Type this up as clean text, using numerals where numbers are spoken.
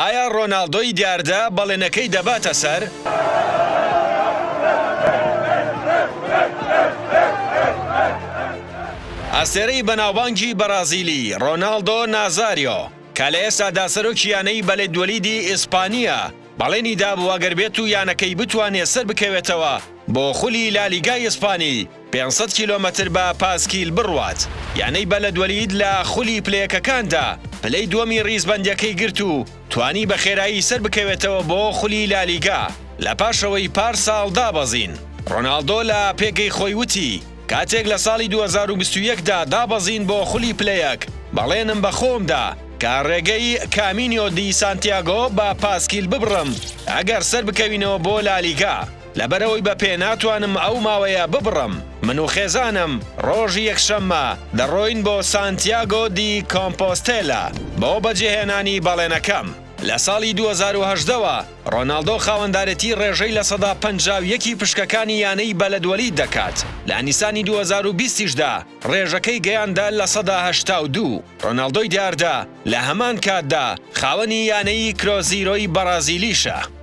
ئایا ڕۆناڵدۆی دیاردە بەڵێنەکەی دەباتە سەر؟ ئەستێرەی بەناوبانگی بەرازیلی ڕۆناڵدۆ نازاریۆ کە لە ئێستادا سەرۆکی یانەی بەلێدوەلیدی ئیسپانیە بەڵێنی دابوو ئەگەر بێت و یانەکەی بتوانێت سەر بکەوێتەوە بۆ خولی لالیگای ئیسپانی 500 کیلۆمەتر بە پاسکیل بڕوات. یانەی بەلێدوەلید لە خولی پلەیەکەکاندا پلەی دووەمی ڕیزبەندەکەی گرت و توانی بە خێرایی سەر بکەوێتەوە بۆ خولی لالیگا لە پاشەوەی پار ساڵ دابەزین. ڕۆناڵدۆ لە پێگەی خۆی وتی کاتێک لە ساڵی 2021دا دابەزین بۆ خولی پلەیەک بەڵێنم بە خۆمدا کە ڕێگەی کامینیۆ دی سانتیاگۆ بە پاسکیل ببڕم ئەگەر سەر بکەوینەوە بۆ لالیگا لەبەرەوەی بە پێ ناتوانم ئەو ماوەیە ببڕم. من و خێزانم ڕۆژی یەکشەممە دەڕۆین بۆ سانتیاگۆ دی کۆمپۆستێلا بۆ بەجێهێنانی بەڵێنەکەم. لە ساڵی 2018ەوە ڕۆناڵدۆ خاوەندارەتی ڕێژەی لە سەدا 51 پشکەکانی یانەی بەلەدوەلی دەکات. لە نیسانی 2020دا ڕێژەکەی گەیاندا لە سەدا 82. ڕۆناڵدۆی دیاردە لە هەمان کاتدا خاوەنی یانەی کرۆزیرۆی بەرازیلیشە.